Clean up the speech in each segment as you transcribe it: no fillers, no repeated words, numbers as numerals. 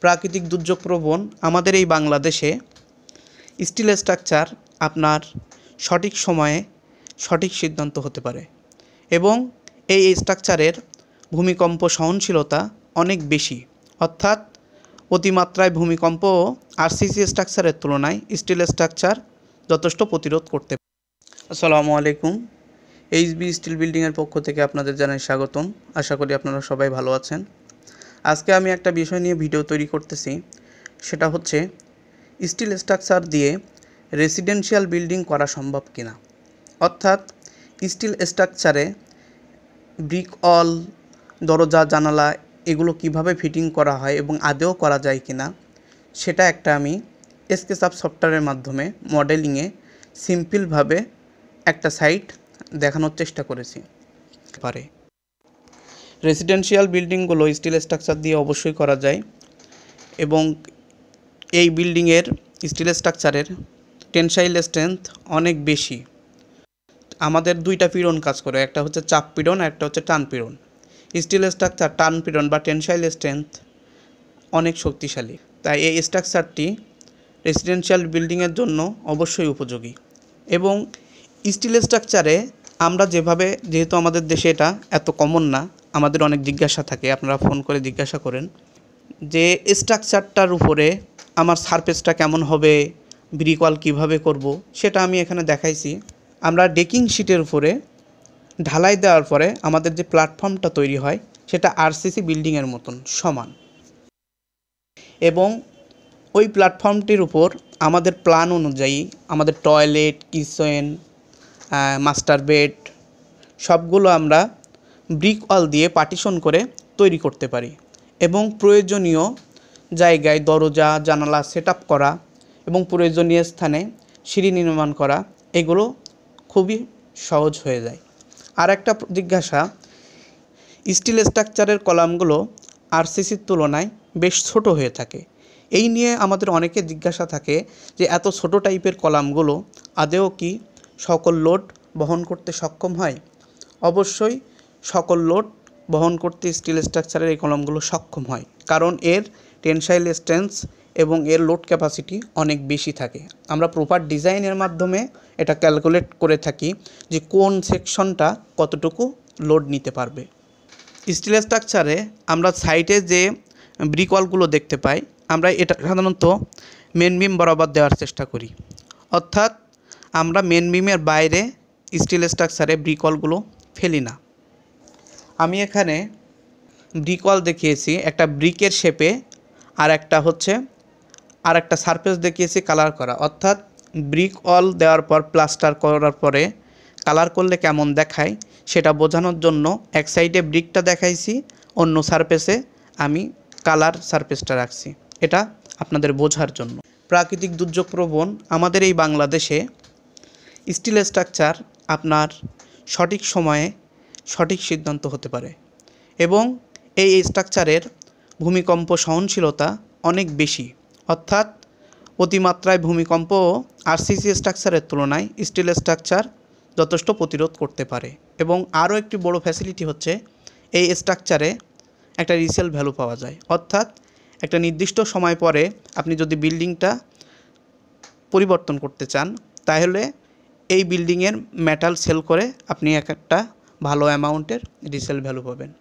প্রাকৃতিক দুর্যোগ প্রবণ আমাদের এই বাংলাদেশে স্টিল স্ট্রাকচার আপনার সঠিক সময়ে সঠিক সিদ্ধান্ত হতে পারে এবং এই স্ট্রাকচারের ভূমিকম্প সহনশীলতা অনেক বেশি, অর্থাৎ অতিমাত্রায় ভূমিকম্প আরসিসি স্ট্রাকচারের তুলনায় স্টিল স্ট্রাকচার যথেষ্ট প্রতিরোধ করতে পারে। আসসালামু আলাইকুম। এইচবি স্টিল বিল্ডিংয়ের পক্ষ থেকে আপনাদের জানাই স্বাগতম। আশা করি আপনারা সবাই ভালো আছেন। আজকে আমি একটা বিষয় নিয়ে ভিডিও তৈরি করতেছি, সেটা হচ্ছে স্টিল স্ট্রাকচার দিয়ে রেসিডেন্সিয়াল বিল্ডিং করা সম্ভব কিনা, অর্থাৎ স্টিল স্ট্রাকচারে ব্রিক ওয়াল, দরজা, জানালা এগুলো কিভাবে ফিটিং করা হয় এবং আদৌ করা যায় কিনা, সেটা একটা আমি স্কেচআপ সফটওয়্যারের মাধ্যমে মডেলিংয়ে সিম্পলভাবে একটা সাইট দেখানোর চেষ্টা করেছি। রেসিডেন্সিয়াল বিল্ডিংগুলো স্টিল স্ট্রাকচার দিয়ে অবশ্যই করা যায় এবং এই বিল্ডিংয়ের স্টিল স্ট্রাকচারের টেনসাইল স্ট্রেংথ অনেক বেশি। আমাদের দুইটা পীড়ন কাজ করে, একটা হচ্ছে চাপ পীড়ন, একটা হচ্ছে টান পীড়ন। স্টিল স্ট্রাকচার টান পীড়ন বা টেনসাইল স্ট্রেংথ অনেক শক্তিশালী, তাই এই স্ট্রাকচারটি রেসিডেন্সিয়াল বিল্ডিংয়ের জন্য অবশ্যই উপযোগী। এবং স্টিল স্ট্রাকচারে আমরা যেহেতু আমাদের দেশে এটা এত কমন না, আমাদের অনেক জিজ্ঞাসা থাকে, আপনারা ফোন করে জিজ্ঞাসা করেন যে স্ট্রাকচারটার উপরে আমার সারফেসটা কেমন হবে, ব্রিক ওয়াল কীভাবে করব, সেটা আমি এখানে দেখাইছি। আমরা ডেকিং শিটের উপরে ঢালাই দেওয়ার পরে আমাদের যে প্ল্যাটফর্মটা তৈরি হয় সেটা আরসিসি বিল্ডিংয়ের মতন সমান, এবং ওই প্ল্যাটফর্মটির উপর আমাদের প্ল্যান অনুযায়ী আমাদের টয়লেট, কিচেন, মাস্টার বেড সবগুলো আমরা ব্রিক ওয়াল দিয়ে পার্টিশন করে তৈরি করতে পারি এবং প্রয়োজনীয় জায়গায় দরজা, জানালা সেট আপ করা এবং প্রয়োজনীয় স্থানে সিঁড়ি নির্মাণ করা এগুলো খুবই সহজ হয়ে যায়। আর একটা জিজ্ঞাসা, স্টিল স্ট্রাকচারের কলামগুলো আরসিসির তুলনায় বেশ ছোট হয়ে থাকে। এই নিয়ে আমাদের অনেকে জিজ্ঞাসা থাকে যে এত ছোট টাইপের কলামগুলো আদৌ কি সকল লোড বহন করতে সক্ষম হয়? অবশ্যই সকল লোড বহন করতে স্টিল স্ট্রাকচারের এই কলামগুলো সক্ষম হয়, কারণ এর টেনসাইল স্ট্রেংথ এবং এর লোড ক্যাপাসিটি অনেক বেশি থাকে। আমরা প্রপার ডিজাইনের মাধ্যমে এটা ক্যালকুলেট করে থাকি যে কোন সেকশনটা কতটুকু লোড নিতে পারবে। স্টিল স্ট্রাকচারে আমরা সাইডে যে ব্রিক ওয়ালগুলো দেখতে পাই, আমরা এটা সাধারণত মেন বিম বরাবর দেওয়ার চেষ্টা করি, অর্থাৎ আমরা মেন বিমের বাইরে স্টিল স্ট্রাকচারে ব্রিক ওয়ালগুলো ফেলি না। আমি এখানে ব্রিক ওয়াল দেখিয়েছি একটা ব্রিকের শেপে, আর একটা সারফেস দেখিয়েছি কালার করা, অর্থাৎ ব্রিক ওয়াল দেওয়ার পর প্লাস্টার করার পরে কালার করলে কেমন দেখায় সেটা বোঝানোর জন্য এক সাইডে ব্রিকটা দেখাইছি, অন্য সারফেসে আমি কালার সারফেসটা রাখছি, এটা আপনাদের বোঝার জন্য। প্রাকৃতিক দুর্যোগ প্রবণ আমাদের এই বাংলাদেশে স্টিল স্ট্রাকচার আপনার সঠিক সময়ে সঠিক সিদ্ধান্ত হতে পারে এবং এই স্ট্রাকচারের ভূমিকম্প সহনশীলতা অনেক বেশি, অর্থাৎ অতিমাত্রায় ভূমিকম্প আরসিসি স্ট্রাকচারের তুলনায় স্টিল স্ট্রাকচার যথেষ্ট প্রতিরোধ করতে পারে। এবং আরও একটি বড় ফ্যাসিলিটি হচ্ছে এই স্ট্রাকচারে একটা রিসেল ভ্যালু পাওয়া যায়, অর্থাৎ একটা নির্দিষ্ট সময় পরে আপনি যদি বিল্ডিংটা পরিবর্তন করতে চান তাহলে এই বিল্ডিংয়ের মেটাল সেল করে আপনি একটা ভালো অ্যামাউন্টের রিসেল ভ্যালু পাবেন।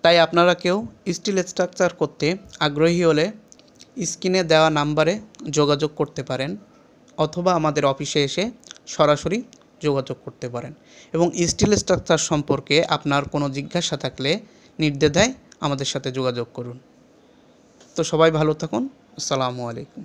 তাই আপনারা কেউ স্টিল স্ট্রাকচার করতে আগ্রহী হলে স্ক্রিনে দেওয়া নাম্বারে যোগাযোগ করতে পারেন, অথবা আমাদের অফিসে এসে সরাসরি যোগাযোগ করতে পারেন। এবং স্টিল স্ট্রাকচার সম্পর্কে আপনার কোনো জিজ্ঞাসা থাকলে নির্দ্বিধায় আমাদের সাথে যোগাযোগ করুন। তো সবাই ভালো থাকুন। আসসালামু আলাইকুম।